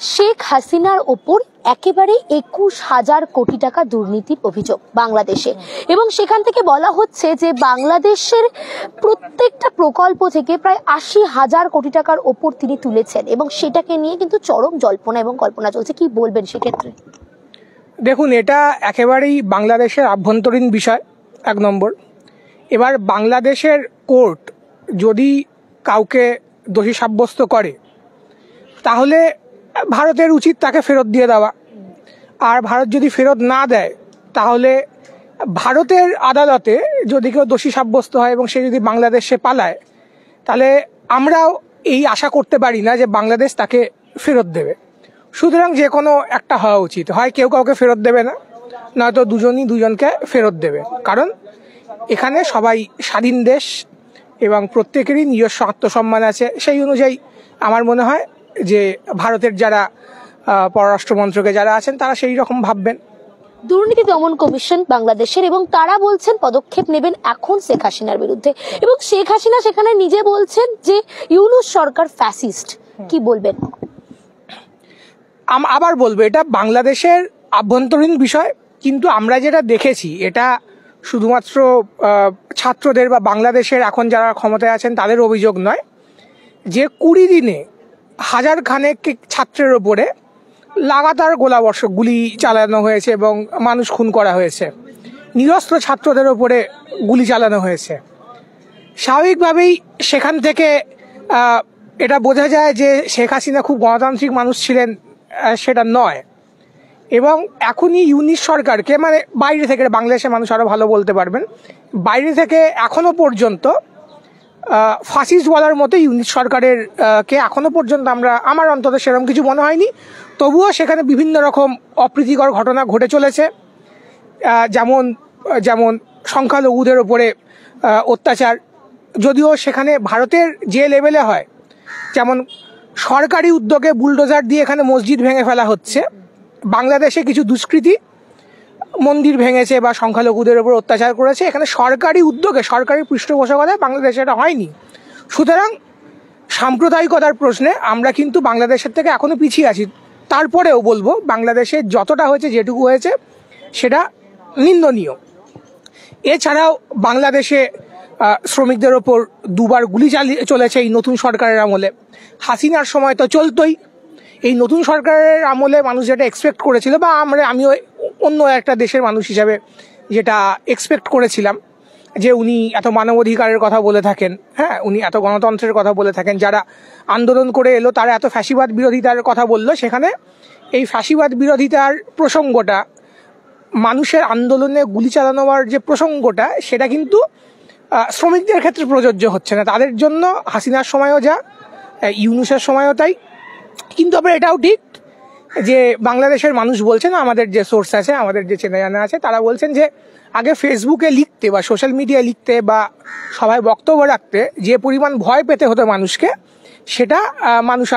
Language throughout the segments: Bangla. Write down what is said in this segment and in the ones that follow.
শেখ হাসিনার ওপর একেবারে ২১,০০০ কোটি টাকা দুর্নীতির অভিযোগ বাংলাদেশে, এবং সেখান থেকে বলা হচ্ছে যে বাংলাদেশের প্রত্যেকটা প্রকল্প থেকে প্রায় ৮০,০০০ কোটি টাকার ওপর তিনি তুলেছেন, এবং সেটাকে নিয়ে কিন্তু চরম জল্পনা এবং কল্পনা চলছে। কি বলবেন সেক্ষেত্রে? দেখুন, এটা একেবারেই বাংলাদেশের আভ্যন্তরীণ বিষয়, এক নম্বর। এবার বাংলাদেশের কোর্ট যদি কাউকে দোষী সাব্যস্ত করে তাহলে ভারতের উচিত তাকে ফেরত দিয়ে দেওয়া, আর ভারত যদি ফেরত না দেয় তাহলে ভারতের আদালতে যদি কেউ দোষী সাব্যস্ত হয় এবং সে যদি বাংলাদেশে পালায় তাহলে আমরাও এই আশা করতে পারি না যে বাংলাদেশ তাকে ফেরত দেবে। সুতরাং যে কোনো একটা হওয়া উচিত, হয় কেউ কাউকে ফেরত দেবে না, নয়তো দুজনই দুজনকে ফেরত দেবে। কারণ এখানে সবাই স্বাধীন দেশ এবং প্রত্যেকেরই নিজস্ব আত্মসম্মান আছে। সেই অনুযায়ী আমার মনে হয় যে ভারতের যারা পররাষ্ট্র মন্ত্রকে যারা আছেন তারা সেই রকম ভাববেন। দুর্নীতি দমন কমিশন বাংলাদেশের, এবং তারা বলছেন পদক্ষেপ নেবেন এখন শেখ হাসিনার বিরুদ্ধে, এবং শেখ হাসিনা সেখানে নিজে বলছেন যে ইউনূস সরকার ফ্যাসিস্ট। কি বলবেন? আবার বলবো, এটা বাংলাদেশের আভ্যন্তরীণ বিষয়, কিন্তু আমরা যেটা দেখেছি এটা শুধুমাত্র ছাত্রদের বা বাংলাদেশের এখন যারা ক্ষমতায় আছেন তাদের অভিযোগ নয়, যে ২০ দিনে হাজার খানেক ছাত্রের ওপরে লাগাতার গুলি চালানো হয়েছে এবং মানুষ খুন করা হয়েছে, নিরস্ত্র ছাত্রদের ওপরে গুলি চালানো হয়েছে। স্বাভাবিকভাবেই সেখান থেকে এটা বোঝা যায় যে শেখ হাসিনা খুব গণতান্ত্রিক মানুষ ছিলেন, সেটা নয়। এবং এখনই ইউনূস সরকারকে, মানে বাইরে থেকে, বাংলাদেশের মানুষ আরও ভালো বলতে পারবেন, বাইরে থেকে এখনো পর্যন্ত ফাসিস্ট বলার মতো ইউনূস সরকারের কে এখনো পর্যন্ত আমার অন্তত সেরকম কিছু মনে হয়নি। তবুও সেখানে বিভিন্ন রকম অপ্রীতিকর ঘটনা ঘটে চলেছে, যেমন সংখ্যালঘুদের ওপরে অত্যাচার, যদিও সেখানে ভারতের যে লেভেলে হয়, যেমন সরকারি উদ্যোগে বুলডোজার দিয়ে এখানে মসজিদ ভেঙে ফেলা হচ্ছে, বাংলাদেশে কিছু দুষ্কৃতী মন্দির ভেঙেছে বা সংখ্যালঘুদের উপর অত্যাচার করেছে, এখানে সরকারি উদ্যোগে সরকারি পৃষ্ঠপোষকতায় বাংলাদেশে এটা হয়নি। সুতরাং সাম্প্রদায়িকতার প্রশ্নে আমরা কিন্তু বাংলাদেশের থেকে এখনো পিছিয়ে আছি। তারপরেও বলবো, বাংলাদেশে যতটা হয়েছে, যেটুকু হয়েছে সেটা নিন্দনীয়। এছাড়াও বাংলাদেশে শ্রমিকদের ওপর দুবার গুলি চালিয়ে চলেছে এই নতুন সরকারের আমলে। হাসিনার সময় তো চলতোই। এই নতুন সরকারের আমলে মানুষ যেটা এক্সপেক্ট করেছিল, বা আমিও অন্য একটা দেশের মানুষ হিসাবে যেটা এক্সপেক্ট করেছিলাম, যে উনি এত মানবাধিকারের কথা বলে থাকেন, হ্যাঁ, উনি এত গণতন্ত্রের কথা বলে থাকেন, যারা আন্দোলন করে এলো তারা এত ফ্যাসিবাদ বিরোধিতার কথা বললো, সেখানে এই ফ্যাসিবাদ বিরোধিতার প্রসঙ্গটা, মানুষের আন্দোলনে গুলি চালানোর যে প্রসঙ্গটা, সেটা কিন্তু শ্রমিকদের ক্ষেত্রে প্রযোজ্য হচ্ছে না। তাদের জন্য হাসিনার সময়ও যা, ইউনূসের সময়ও তাই। কিন্তু আবার এটাও ঠিক যে বাংলাদেশের মানুষ বলছেন, আমাদের যে সোর্স আছে, আমাদের যে চেনা জানা আছে, তারা বলছেন যে আগে ফেসবুকে লিখতে বা সোশ্যাল মিডিয়ায় লিখতে বা সবাই বক্তব্য রাখতে যে পরিমাণ ভয় পেতে হতো মানুষকে, সেটা মানুষ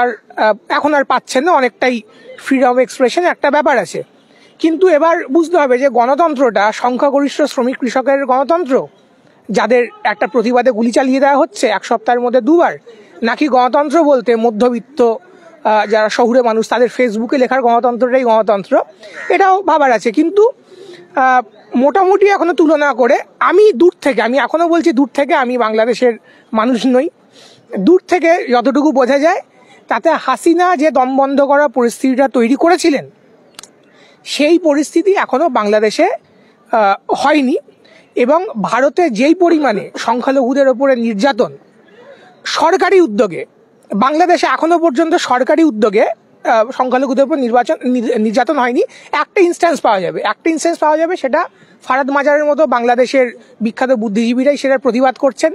এখন আর পাচ্ছেন না। অনেকটাই ফ্রিডম এক্সপ্রেশন একটা ব্যাপার আছে। কিন্তু এবার বুঝতে হবে যে গণতন্ত্রটা সংখ্যাগরিষ্ঠ শ্রমিক কৃষকের গণতন্ত্র, যাদের একটা প্রতিবাদে গুলি চালিয়ে দেওয়া হচ্ছে এক সপ্তাহের মধ্যে 2 বার, নাকি গণতন্ত্র বলতে মধ্যবিত্ত যারা শহুরে মানুষ তাদের ফেসবুকে লেখার গণতন্ত্রটাই গণতন্ত্র, এটাও ভাবার আছে। কিন্তু মোটামুটি এখনো তুলনা করে আমি এখনো বলছি দূর থেকে, আমি বাংলাদেশের মানুষ নই, দূর থেকে যতটুকু বোঝা যায় তাতে হাসিনা যে দম বন্ধ করা পরিস্থিতিটা তৈরি করেছিলেন, সেই পরিস্থিতি এখনো বাংলাদেশে হয়নি। এবং ভারতে যেই পরিমাণে সংখ্যালঘুদের ওপরে নির্যাতন সরকারি উদ্যোগে, বাংলাদেশে এখনো পর্যন্ত সরকারি উদ্যোগে সংখ্যালঘুদের উপর নির্যাতন হয়নি। একটা ইনস্ট্যান্স পাওয়া যাবে, সেটা ফারাদ মাজারের মতো বাংলাদেশের বিখ্যাত বুদ্ধিজীবীরাই সেটার প্রতিবাদ করছেন।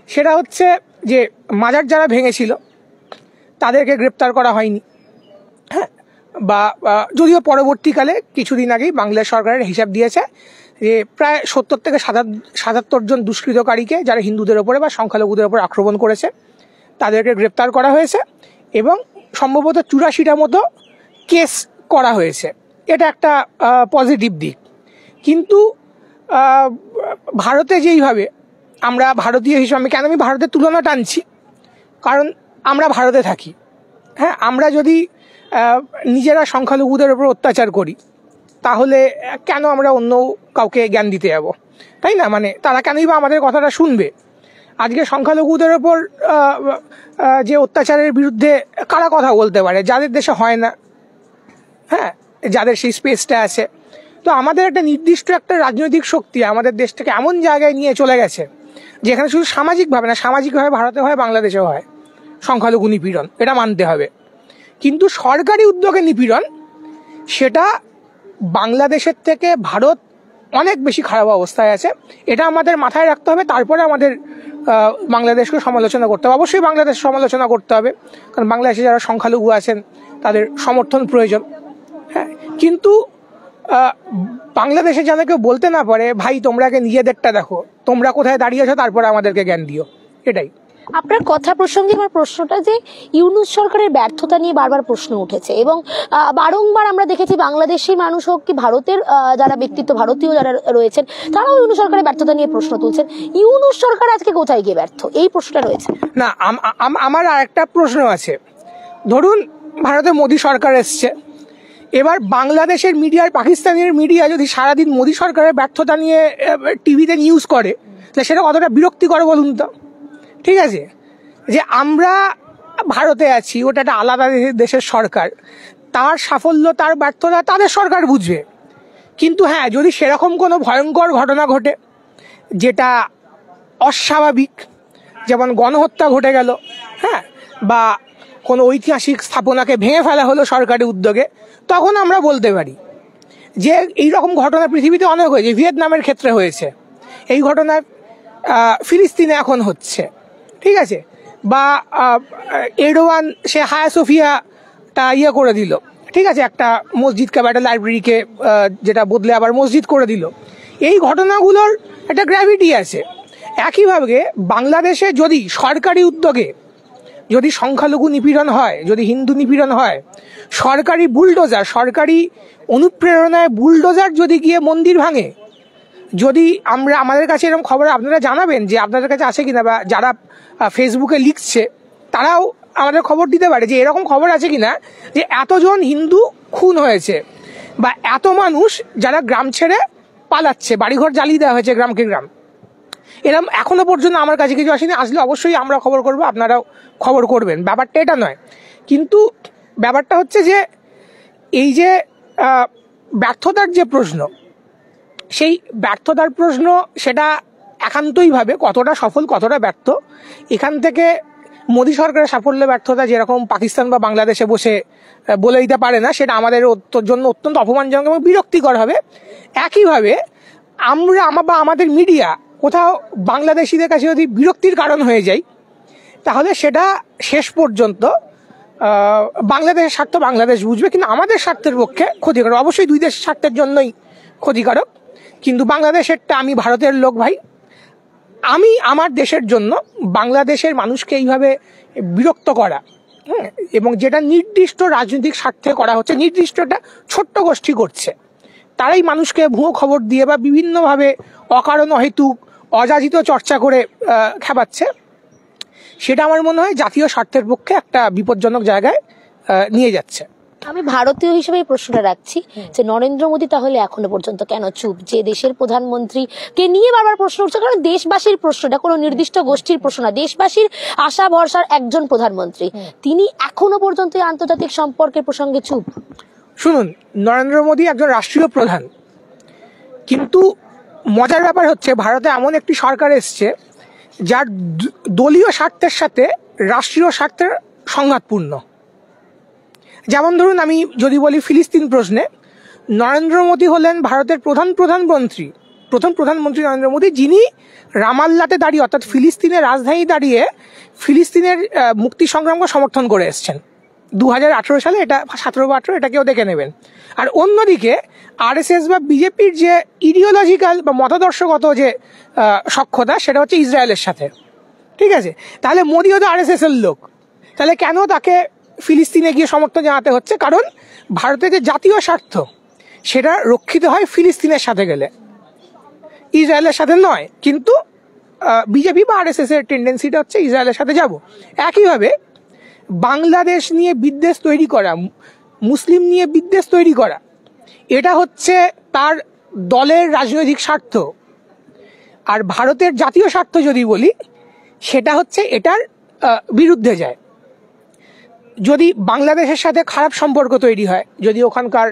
সেটা হচ্ছে যে মাজার যারা ভেঙেছিল তাদেরকে গ্রেপ্তার করা হয়নি, হ্যাঁ, বা যদিও পরবর্তীকালে কিছুদিন আগেই বাংলাদেশ সরকারের হিসাব দিয়েছে যে প্রায় 70 থেকে 77 জন দুষ্কৃতকারীকে, যারা হিন্দুদের ওপরে বা সংখ্যালঘুদের ওপর আক্রমণ করেছে, তাদেরকে গ্রেপ্তার করা হয়েছে এবং সম্ভবত 84টা মতো কেস করা হয়েছে। এটা একটা পজিটিভ দিক। কিন্তু ভারতে যেইভাবে, আমরা ভারতীয় হিসাবে, কেন আমি ভারতের তুলনা টানছি, কারণ আমরা ভারতে থাকি, হ্যাঁ, আমরা যদি নিজেরা সংখ্যালঘুদের উপর অত্যাচার করি, তাহলে কেন আমরা অন্য কাউকে জ্ঞান দিতে যাব, তাই না? মানে তারা কেনই বা আমাদের কথাটা শুনবে? আজকে সংখ্যালঘুদের ওপর যে অত্যাচারের বিরুদ্ধে কারা কথা বলতে পারে? যাদের দেশে হয় না, হ্যাঁ, যাদের সেই স্পেসটা আছে। তো আমাদের একটা নির্দিষ্ট একটা রাজনৈতিক শক্তি আমাদের দেশটাকে এমন জায়গায় নিয়ে চলে গেছে যেখানে শুধু সামাজিকভাবে না, সামাজিকভাবে ভারতে হয়, বাংলাদেশেও হয় সংখ্যালঘু নিপীড়ন, এটা মানতে হবে। কিন্তু সরকারি উদ্যোগে নিপীড়ন, সেটা বাংলাদেশের থেকে ভারত অনেক বেশি খারাপ অবস্থায় আছে। এটা আমাদের মাথায় রাখতে হবে। তারপরে আমাদের বাংলাদেশকে সমালোচনা করতে হবে। অবশ্যই বাংলাদেশ সমালোচনা করতে হবে, কারণ বাংলাদেশে যারা সংখ্যালঘু আছেন তাদের সমর্থন প্রয়োজন। হ্যাঁ, কিন্তু বাংলাদেশে যেন কেউ বলতে না পারে, ভাই তোমরা আগে নিজেদেরটা দেখো, তোমরা কোথায় দাঁড়িয়েছো তারপরে আমাদেরকে জ্ঞান দিও। এটাই আপনার কথা প্রসঙ্গে আমার প্রশ্নটা, যে ইউনূস সরকারের ব্যর্থতা নিয়ে বারবার প্রশ্ন উঠেছে এবং বারংবার আমরা দেখেছি বাংলাদেশি মানুষ হোক কি ভারতের যারা ব্যক্তিত্ব, ভারতীয় যারা রয়েছেন, তারাও ইউনূস সরকারের ব্যর্থতা নিয়ে প্রশ্ন তুলছেন। ইউনূস সরকার আজকে কোথায় গিয়ে ব্যর্থ, এই প্রশ্নটা রয়েছে। না, আমার আর একটা প্রশ্ন আছে। ধরুন ভারতে মোদী সরকার এসছে, এবার বাংলাদেশের মিডিয়া আর পাকিস্তানের মিডিয়া যদি সারাদিন মোদী সরকারের ব্যর্থতা নিয়ে টিভিতে নিউজ করে, তাহলে সেটা কতটা বিরক্তিকর বলুন তো? ঠিক আছে, যে আমরা ভারতে আছি, ওটা একটা আলাদা দেশের সরকার, তার সাফল্য তার ব্যর্থতা তাদের সরকার বুঝবে। কিন্তু হ্যাঁ, যদি সেরকম কোনো ভয়ঙ্কর ঘটনা ঘটে যেটা অস্বাভাবিক, যেমন গণহত্যা ঘটে গেল, হ্যাঁ, বা কোনো ঐতিহাসিক স্থাপনাকে ভেঙে ফেলা হলো সরকারি উদ্যোগে, তখন আমরা বলতে পারি যে এইরকম ঘটনা পৃথিবীতে অনেক হয়েছে। ভিয়েতনামের ক্ষেত্রে হয়েছে, এই ঘটনা ফিলিস্তিনে এখন হচ্ছে, ঠিক আছে? বা এরদোয়ান সে হায়া সোফিয়াটা করে দিল, ঠিক আছে, একটা মসজিদকে বা একটা লাইব্রেরিকে যেটা বদলে আবার মসজিদ করে দিল। এই ঘটনাগুলোর একটা গ্র্যাভিটি আছে। একইভাবে বাংলাদেশে যদি সরকারি উদ্যোগে যদি সংখ্যালঘু নিপীড়ন হয়, যদি হিন্দু নিপীড়ন হয়, সরকারি বুলডোজার, সরকারি অনুপ্রেরণায় বুলডোজার যদি গিয়ে মন্দির ভাঙে, যদি আমাদের কাছে এরকম খবর আপনারা জানাবেন যে আপনাদের কাছে আছে কিনা, বা যারা ফেসবুকে লিখছে তারাও আমাদের খবর দিতে পারে যে এরকম খবর আছে কিনা যে এতজন হিন্দু খুন হয়েছে, বা এত মানুষ যারা গ্রাম ছেড়ে পালাচ্ছে, বাড়িঘর জ্বালিয়ে দেওয়া হয়েছে গ্রামকে গ্রাম। এরকম এখনো পর্যন্ত আমার কাছে কিছু আসেনি। আসলে অবশ্যই আমরা খবর করবো, আপনারাও খবর করবেন, ব্যাপারটা এটা নয়। কিন্তু ব্যাপারটা হচ্ছে যে এই যে ব্যর্থতার যে প্রশ্ন, সেই ব্যর্থতার প্রশ্ন, সেটা একান্তইভাবে কতটা সফল কতটা ব্যর্থ, এখান থেকে মোদী সরকারের সাফল্য ব্যর্থতা যেরকম পাকিস্তান বা বাংলাদেশে বসে বলে দিতে পারে না, সেটা আমাদের জন্য অত্যন্ত অপমানজনক এবং বিরক্তিকর হবে। একইভাবে আমাদের মিডিয়া কোথাও বাংলাদেশিদের কাছে যদি বিরক্তির কারণ হয়ে যায়, তাহলে সেটা শেষ পর্যন্ত বাংলাদেশের স্বার্থ বাংলাদেশ বুঝবে, কিন্তু আমাদের স্বার্থের পক্ষে ক্ষতিকারক। অবশ্যই দুই দেশের স্বার্থের জন্যই ক্ষতিকারক, কিন্তু বাংলাদেশেরটা, আমি ভারতের লোক ভাই, আমি আমার দেশের জন্য বাংলাদেশের মানুষকে এইভাবে বিরক্ত করা, হ্যাঁ, এবং যেটা নির্দিষ্ট রাজনৈতিক স্বার্থে করা হচ্ছে, নির্দিষ্ট একটা ছোট্ট গোষ্ঠী করছে, তারাই মানুষকে ভুয়ো খবর দিয়ে বা বিভিন্নভাবে অকারণ অহেতুক অযাচিত চর্চা করে খেপাচ্ছে, সেটা আমার মনে হয় জাতীয় স্বার্থের পক্ষে একটা বিপজ্জনক জায়গায় নিয়ে যাচ্ছে। আমি ভারতীয় হিসেবে এই প্রশ্নটা রাখছি যে নরেন্দ্র মোদী তাহলে এখনো পর্যন্ত কেন চুপ? যে দেশের প্রধানমন্ত্রীকে নিয়ে বারবার প্রশ্ন উঠছে, কারণ দেশবাসীর প্রশ্নটা কোনো নির্দিষ্ট গোষ্ঠীর প্রশ্ন না, দেশবাসীর আশা ভরসার একজন প্রধানমন্ত্রী, তিনি এখনো পর্যন্ত আন্তর্জাতিক সম্পর্কের প্রসঙ্গে চুপ। শুনুন, নরেন্দ্র মোদী একজন রাষ্ট্রীয় প্রধান, কিন্তু মজার ব্যাপার হচ্ছে ভারতে এমন একটি সরকার এসছে যার দলীয় স্বার্থের সাথে রাষ্ট্রীয় স্বার্থের সংঘাতপূর্ণ। যেমন ধরুন, আমি যদি বলি ফিলিস্তিন প্রশ্নে, নরেন্দ্র মোদী হলেন ভারতের প্রথম প্রধানমন্ত্রী নরেন্দ্র মোদী, যিনি রামাল্লাতে দাঁড়িয়ে, অর্থাৎ ফিলিস্তিনের রাজধানী দাঁড়িয়ে ফিলিস্তিনের মুক্তি সংগ্রামকে সমর্থন করে এসছেন 2018 সালে। এটা 17 বা 18, এটা কেউ দেখে নেবেন। আর অন্যদিকে আরএসএস বা বিজেপির যে ইডিওলজিক্যাল বা মতাদর্শগত যে সখ্যতা, সেটা হচ্ছে ইসরায়েলের সাথে, ঠিক আছে? তাহলে মোদিও তো আরএসএস এর লোক, তাহলে কেন তাকে ফিলিস্তিনে গিয়ে সমর্থন জানাতে হচ্ছে? কারণ ভারতের যে জাতীয় স্বার্থ, সেটা রক্ষিত হয় ফিলিস্তিনের সাথে গেলে, ইসরায়েলের সাথে নয়। কিন্তু বিজেপি বা আরএসএস এর টেন্ডেন্সিটা হচ্ছে ইসরায়েলের সাথে যাব। একইভাবে বাংলাদেশ নিয়ে বিদ্বেষ তৈরি করা, মুসলিম নিয়ে বিদ্বেষ তৈরি করা, এটা হচ্ছে তার দলের রাজনৈতিক স্বার্থ। আর ভারতের জাতীয় স্বার্থ যদি বলি, সেটা হচ্ছে এটার বিরুদ্ধে যায়। যদি বাংলাদেশের সাথে খারাপ সম্পর্ক তৈরি হয়, যদি ওখানকার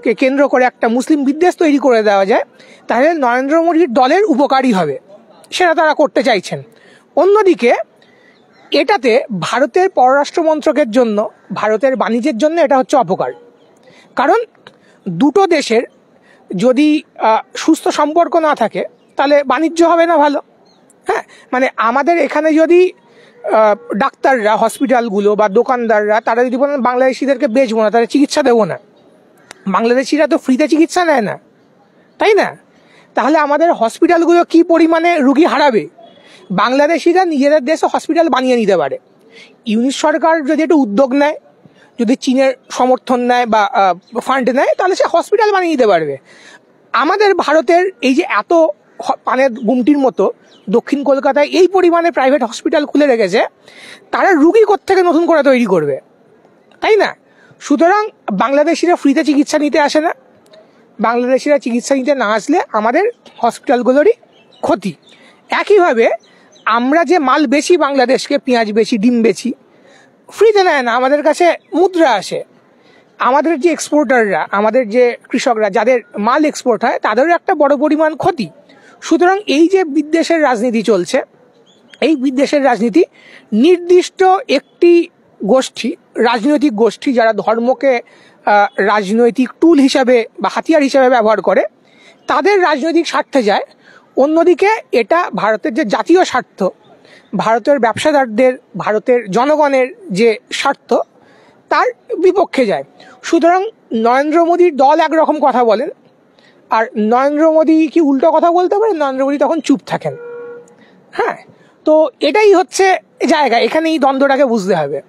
কে কেন্দ্র করে একটা মুসলিম বিদ্বেষ তৈরি করে দেওয়া যায়, তাহলে নরেন্দ্র মোদীর দলের উপকারী হবে, সেটা তারা করতে চাইছেন। অন্যদিকে এটাতে ভারতের পররাষ্ট্র মন্ত্রকের জন্য, ভারতের বাণিজ্যের জন্য এটা হচ্ছে অপকার। কারণ দুটো দেশের যদি সুস্থ সম্পর্ক না থাকে, তাহলে বাণিজ্য হবে না ভালো। হ্যাঁ, মানে আমাদের এখানে যদি ডাক্তাররা, হসপিটালগুলো বা দোকানদাররা তারা যদি বলেন বাংলাদেশিদেরকে বেচবো না, তাহলে চিকিৎসা দেবো না, বাংলাদেশিরা তো ফ্রিতে চিকিৎসা নেয় না, তাই না? তাহলে আমাদের হসপিটালগুলো কি পরিমাণে রুগী হারাবে। বাংলাদেশিরা নিজেদের দেশে হসপিটাল বানিয়ে নিতে পারে। ইউনিট সরকার যদি একটু উদ্যোগ নেয়, যদি চীনের সমর্থন নেয় বা ফান্ড নেয়, তাহলে সে হসপিটাল বানিয়ে নিতে পারবে। আমাদের ভারতের এই যে এত পানের গুমটির মতো দক্ষিণ কলকাতায় এই পরিমাণে প্রাইভেট হসপিটাল খুলে রেখেছে, তারা রুগী কোত্থেকে নতুন করে তৈরি করবে, তাই না? সুতরাং বাংলাদেশিরা ফ্রিতে চিকিৎসা নিতে আসে না, বাংলাদেশিরা চিকিৎসা নিতে না আসলে আমাদের হসপিটালগুলোরই ক্ষতি। একইভাবে আমরা যে মাল বেচি বাংলাদেশকে, পেঁয়াজ বেচি, ডিম বেচি, ফ্রিতে নেয় না, আমাদের কাছে মুদ্রা আসে। আমাদের যে এক্সপোর্টাররা, আমাদের যে কৃষকরা, যাদের মাল এক্সপোর্ট হয়, তাদেরও একটা বড় পরিমাণ ক্ষতি। সুতরাং এই যে বিদ্বেষের রাজনীতি চলছে, এই বিদ্বেষের রাজনীতি নির্দিষ্ট একটি গোষ্ঠী, রাজনৈতিক গোষ্ঠী, যারা ধর্মকে রাজনৈতিক টুল হিসাবে বা হাতিয়ার হিসাবে ব্যবহার করে, তাদের রাজনৈতিক স্বার্থে যায়। অন্যদিকে এটা ভারতের যে জাতীয় স্বার্থ, ভারতের ব্যবসাদারদের, ভারতের জনগণের যে স্বার্থ, তার বিপক্ষে যায়। সুতরাং নরেন্দ্র মোদীর দল একরকম কথা বলেন, আর নরেন্দ্র মোদী কি উল্টো কথা বলতে পারেন, নরেন্দ্র মোদী তখন চুপ থাকেন। হ্যাঁ, তো এটাই হচ্ছে জায়গা, এখানে এই দ্বন্দ্বটাকে বুঝতে হবে।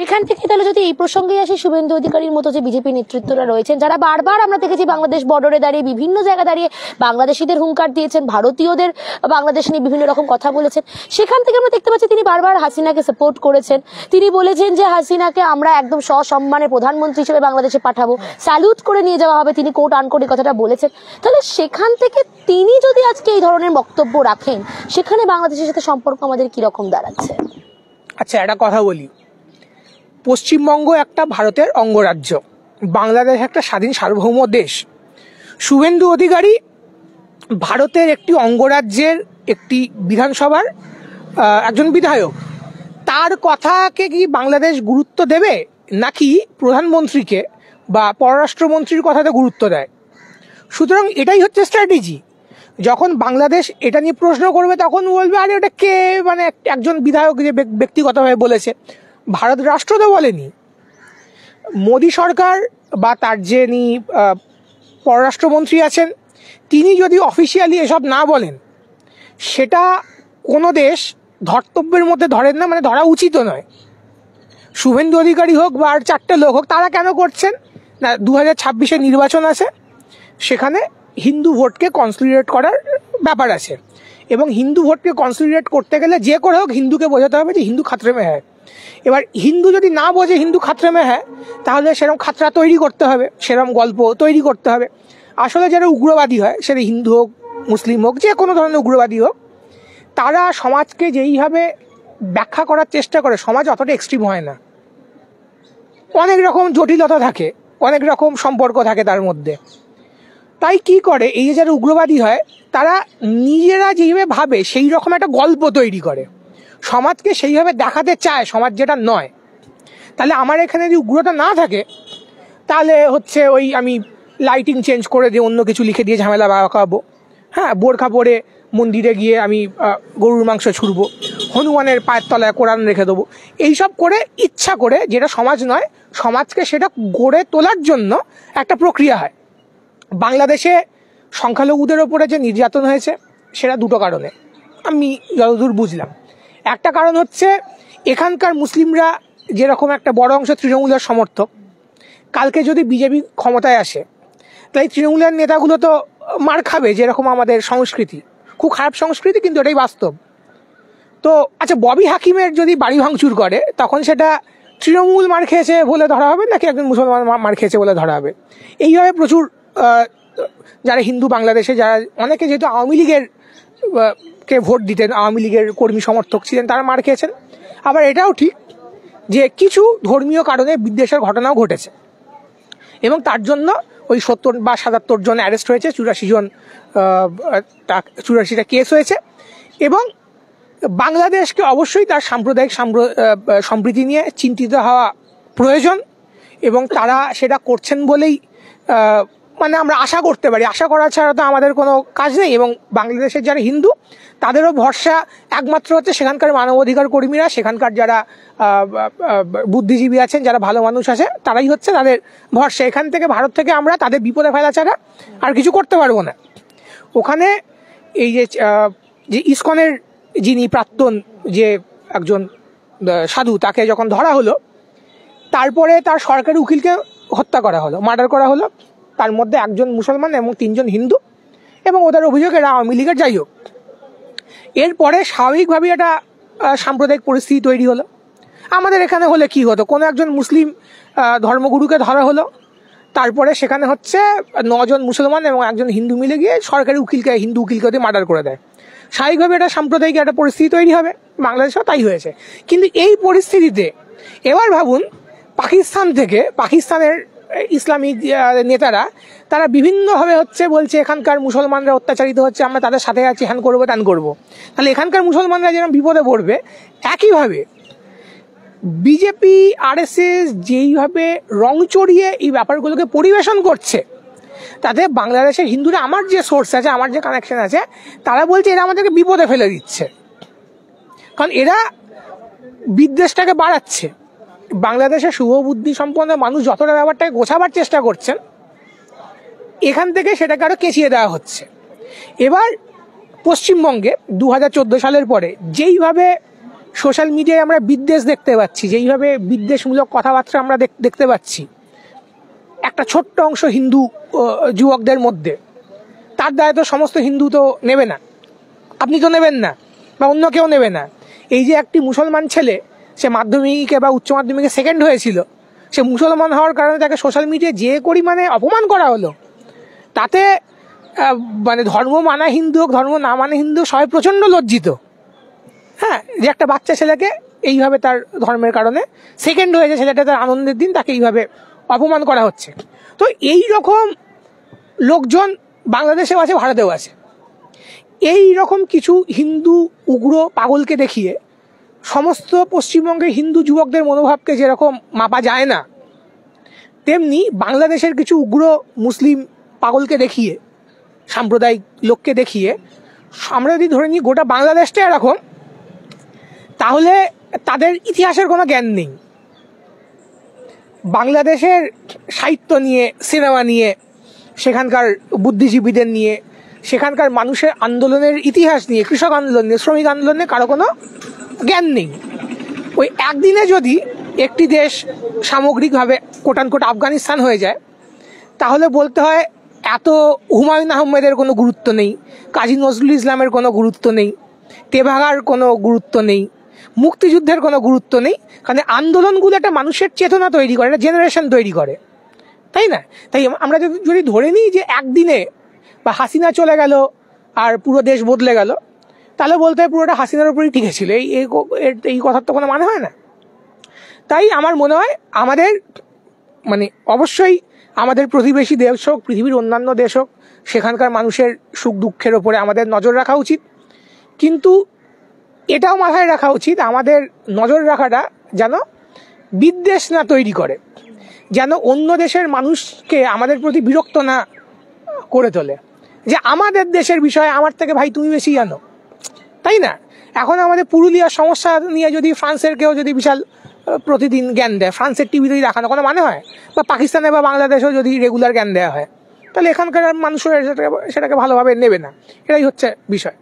এখান থেকে তাহলে যদি এই প্রসঙ্গে আসে, শুভেন্দু অধিকারীর মতো যে বিজেপি নেতৃত্বরা রয়েছেন, যারা বারবার আমরা দেখেছি বাংলাদেশ বর্ডারে দাঁড়িয়ে বিভিন্ন জায়গায় দাঁড়িয়ে বাংলাদেশিদের হুঙ্কার দিয়েছেন, ভারতীয়দের বাংলাদেশ নিয়ে বিভিন্ন রকম কথা বলেছেন, সেখান থেকে আমরা দেখতে পাচ্ছি তিনি বারবার হাসিনাকে সাপোর্ট করেছেন। তিনি বলেছেন যে হাসিনাকে আমরা একদম সসম্মানে প্রধানমন্ত্রী হিসেবে বাংলাদেশে পাঠাবো, স্যালুট করে নিয়ে যাওয়া হবে, তিনি কোট আনকোট কথাটা বলেছেন। তাহলে সেখান থেকে তিনি যদি আজকে এই ধরনের বক্তব্য রাখেন, সেখানে বাংলাদেশের সাথে সম্পর্ক আমাদের কিরকম দাঁড়াচ্ছে? আচ্ছা, একটা কথা বলি, পশ্চিমবঙ্গ একটা ভারতের অঙ্গরাজ্য, বাংলাদেশ একটা স্বাধীন সার্বভৌম দেশ। শুভেন্দু অধিকারী ভারতের একটি অঙ্গরাজ্যের একটি বিধানসভার একজন বিধায়ক। তার কথাকে কি বাংলাদেশ গুরুত্ব দেবে, নাকি প্রধানমন্ত্রীকে বা পররাষ্ট্রমন্ত্রীর কথাতে গুরুত্ব দেয়? সুতরাং এটাই হচ্ছে স্ট্র্যাটেজি। যখন বাংলাদেশ এটা নিয়ে প্রশ্ন করবে, তখন বলবে আরে ওটা কে, মানে একজন বিধায়ক যে ব্যক্তিগতভাবে বলেছে, ভারত রাষ্ট্র তো বলেনি। মোদী সরকার বা তার যিনি পররাষ্ট্রমন্ত্রী আছেন, তিনি যদি অফিসিয়ালি এসব না বলেন, সেটা কোনো দেশ ধর্তব্যের মধ্যে ধরেন না, মানে ধরা উচিত নয়। শুভেন্দু অধিকারী হোক বা আর চারটে লোক হোক, তারা কেন করছেন না? 2026-এ নির্বাচন আছে, সেখানে হিন্দু ভোটকে কনসলিডেট করার ব্যাপার আছে, এবং হিন্দু ভোটকে কনসলিডেট করতে গেলে যে করে হোক হিন্দুকে বোঝাতে হবে যে হিন্দু খাতরে মে হ্যায়। এবার হিন্দু যদি না বোঝে হিন্দু খাতরে মে হ্যায়, তাহলে সেরকম খাতরা তৈরি করতে হবে, সেরকম গল্প তৈরি করতে হবে। আসলে যারা উগ্রবাদী হয়, সেটা হিন্দু হোক, মুসলিম হোক, যে কোনো ধরনের উগ্রবাদী হোক, তারা সমাজকে যেইভাবে ব্যাখ্যা করার চেষ্টা করে, সমাজ অতটা এক্সট্রিম হয় না। অনেক রকম জটিলতা থাকে, অনেক রকম সম্পর্ক থাকে তার মধ্যে। তাই কি করে, এই যে যারা উগ্রবাদী হয়, তারা নিজেরা যেভাবে ভাবে সেই রকম একটা গল্প তৈরি করে, সমাজকে সেইভাবে দেখাতে চায়, সমাজ যেটা নয়। তাহলে আমার এখানে যদি উগ্রতা না থাকে, তাহলে হচ্ছে ওই আমি লাইটিং চেঞ্জ করে দিয়ে অন্য কিছু লিখে দিয়ে ঝামেলা বাঁকাবো। হ্যাঁ, বোরখা পরে মন্দিরে গিয়ে আমি গরুর মাংস ছুড়বো, হনুমানের পায়ের তলায় কোরআন রেখে দেবো, এইসব করে ইচ্ছা করে, যেটা সমাজ নয়, সমাজকে সেটা গড়ে তোলার জন্য একটা প্রক্রিয়া হয়। বাংলাদেশে সংখ্যালঘুদের ওপরে যে নির্যাতন হয়েছে, সেটা দুটো কারণে আমি যতদূর বুঝলাম। একটা কারণ হচ্ছে এখানকার মুসলিমরা যেরকম একটা বড় অংশ তৃণমূলের সমর্থক, কালকে যদি বিজেপি ক্ষমতায় আসে, তাই তৃণমূলের নেতাগুলো তো মার খাবে, যেরকম আমাদের সংস্কৃতি, খুব খারাপ সংস্কৃতি, কিন্তু এটাই বাস্তব। তো আচ্ছা, ববি হাকিমের যদি বাড়ি ভাঙচুর করে, তখন সেটা তৃণমূল মার খেয়েছে বলে ধরা হবে নাকি একজন মুসলমান মার খেয়েছে বলে ধরা হবে। এইভাবে প্রচুর যারা হিন্দু বাংলাদেশে, যারা অনেকে যেহেতু আওয়ামী লীগের কে ভোট দিতেন, আওয়ামী লীগের কর্মী সমর্থক ছিলেন, তারা মার খেয়েছেন। আবার এটাও ঠিক যে কিছু ধর্মীয় কারণে বিদ্বেষের ঘটনাও ঘটেছে এবং তার জন্য ওই 70 বা 77 জন অ্যারেস্ট হয়েছে, 84টা কেস হয়েছে। এবং বাংলাদেশকে অবশ্যই তার সাম্প্রদায়িক সম্প্রীতি নিয়ে চিন্তিত হওয়া প্রয়োজন এবং তারা সেটা করছেন বলেই মানে আমরা আশা করতে পারি। আশা করা ছাড়া তো আমাদের কোনো কাজ নেই। এবং বাংলাদেশের যারা হিন্দু তাদেরও ভরসা একমাত্র হচ্ছে সেখানকার মানবাধিকার কর্মীরা, সেখানকার যারা বুদ্ধিজীবী আছেন, যারা ভালো মানুষ আছে, তারাই হচ্ছে তাদের ভরসা। এখান থেকে, ভারত থেকে আমরা তাদের বিপদে ফেলা ছাড়া আর কিছু করতে পারবো না। ওখানে এই যে ইসকনের যিনি প্রাক্তন যে একজন সাধু, তাকে যখন ধরা হলো, তারপরে তার সরকারি উকিলকে হত্যা করা হলো, মার্ডার করা হলো। তার মধ্যে একজন মুসলমান এবং 3 জন হিন্দু, এবং ওদের অভিযোগ এরা আওয়ামী লীগের। যাই হোক, এরপরে স্বাভাবিকভাবেই একটা সাম্প্রদায়িক পরিস্থিতি তৈরি হলো। আমাদের এখানে হলে কি হতো, কোনো একজন মুসলিম ধর্মগুরুকে ধরা হলো, তারপরে সেখানে হচ্ছে 9 জন মুসলমান এবং একজন হিন্দু মিলে গিয়ে সরকারি উকিলকে, হিন্দু উকিলকে দিয়ে মার্ডার করে দেয়। স্বাভাবিকভাবে এটা সাম্প্রদায়িক একটা পরিস্থিতি তৈরি হবে। বাংলাদেশেও তাই হয়েছে। কিন্তু এই পরিস্থিতিতে এবার ভাবুন, পাকিস্তান থেকে, পাকিস্তানের ইসলামিক নেতারা তারা বিভিন্নভাবে হচ্ছে বলছে এখানকার মুসলমানরা অত্যাচারিত হচ্ছে, আমরা তাদের সাথে আছি, হ্যান করবো ত্যান করবো। তাহলে এখানকার মুসলমানরা যেরকম বিপদে পড়বে, একইভাবে বিজেপি RSS যেইভাবে রং চড়িয়ে এই ব্যাপারগুলোকে পরিবেশন করছে, তাতে বাংলাদেশের হিন্দুরা, আমার যে সোর্স আছে, আমার যে কানেকশন আছে, তারা বলছে এরা আমাদেরকে বিপদে ফেলে দিচ্ছে। কারণ এরা বিদ্বেষটাকে বাড়াচ্ছে। বাংলাদেশের শুভবুদ্ধি সম্পন্ন মানুষ যতটা ব্যাপারটাকে গোছাবার চেষ্টা করছেন, এখান থেকে সেটাকে আরো কেচিয়ে দেওয়া হচ্ছে। এবার পশ্চিমবঙ্গে 2014 সালের পরে যেইভাবে সোশ্যাল মিডিয়ায় আমরা বিদ্বেষ দেখতে পাচ্ছি, যেইভাবে বিদ্বেষমূলক কথাবার্তা আমরা দেখতে পাচ্ছি একটা ছোট্ট অংশ হিন্দু যুবকদের মধ্যে, তার দায় তো সমস্ত হিন্দু তো নেবে না, আপনি তো নেবেন না, বা অন্য কেউ নেবে না। এই যে একটি মুসলমান ছেলে, সে মাধ্যমিকে বা উচ্চ মাধ্যমিকে সেকেন্ড হয়েছিল, সে মুসলমান হওয়ার কারণে তাকে সোশ্যাল মিডিয়ায় যে পরিমাণে অপমান করা হলো, তাতে মানে ধর্ম মানা হিন্দু হোক, ধর্ম না মানে হিন্দু, সবাই প্রচণ্ড লজ্জিত। হ্যাঁ, যে একটা বাচ্চা ছেলেকে এইভাবে তার ধর্মের কারণে সেকেন্ড হয়েছে, ছেলেটা তার আনন্দের দিন, তাকে এইভাবে অপমান করা হচ্ছে। তো এই রকম লোকজন বাংলাদেশেও আছে, ভারতেও আছে। এই রকম কিছু হিন্দু উগ্র পাগলকে দেখিয়ে সমস্ত পশ্চিমবঙ্গের হিন্দু যুবকদের মনোভাবকে যেরকম মাপা যায় না, তেমনি বাংলাদেশের কিছু উগ্র মুসলিম পাগলকে দেখিয়ে, সাম্প্রদায়িক লোককে দেখিয়ে, আমরা যদি ধরে নিই গোটা বাংলাদেশটা এরকম, তাহলে তাদের ইতিহাসের কোনো জ্ঞান নেই। বাংলাদেশের সাহিত্য নিয়ে, সিনেমা নিয়ে, সেখানকার বুদ্ধিজীবীদের নিয়ে, সেখানকার মানুষের আন্দোলনের ইতিহাস নিয়ে, কৃষক আন্দোলন নিয়ে, শ্রমিক আন্দোলন নিয়ে কারো কোনো জ্ঞান নেই। ওই একদিনে যদি একটি দেশ সামগ্রিকভাবে কোটানকোট আফগানিস্তান হয়ে যায়, তাহলে বলতে হয় এত হুমায়ুন আহমেদের কোনো গুরুত্ব নেই, কাজী নজরুল ইসলামের কোনো গুরুত্ব নেই, তেভাগার কোনো গুরুত্ব নেই, মুক্তিযুদ্ধের কোনো গুরুত্ব নেই। কারণ আন্দোলনগুলো একটা মানুষের চেতনা তৈরি করে, একটা জেনারেশন তৈরি করে, তাই না? তাই আমরা যদি ধরে নিই যে একদিনে বা হাসিনা চলে গেল আর পুরো দেশ বদলে গেল, তাহলে বলতে হয় পুরোটা হাসিনার উপরেই টিকে ছিল। এই কথার তো কোনো মানে হয় না। তাই আমার মনে হয় আমাদের মানে অবশ্যই আমাদের প্রতিবেশী দেশ হোক, পৃথিবীর অন্যান্য দেশ হোক, সেখানকার মানুষের সুখ দুঃখের ওপরে আমাদের নজর রাখা উচিত। কিন্তু এটাও মাথায় রাখা উচিত, আমাদের নজর রাখাটা যেন বিদ্বেষ না তৈরি করে, যেন অন্য দেশের মানুষকে আমাদের প্রতি বিরক্ত না করে তোলে, যে আমাদের দেশের বিষয়ে আমার থেকে ভাই তুমি বেশি জানো, তাই না? এখন আমাদের পুরুলিয়ার সমস্যা নিয়ে যদি ফ্রান্সের কেউ যদি বিশাল প্রতিদিন জ্ঞান দেয়, ফ্রান্সের টিভিতেই দেখানো কোনো মানে হয়? বা পাকিস্তানে বা বাংলাদেশেও যদি রেগুলার জ্ঞান দেওয়া হয়, তাহলে এখানকার মানুষও সেটাকে ভালোভাবে নেবে না। এটাই হচ্ছে বিষয়।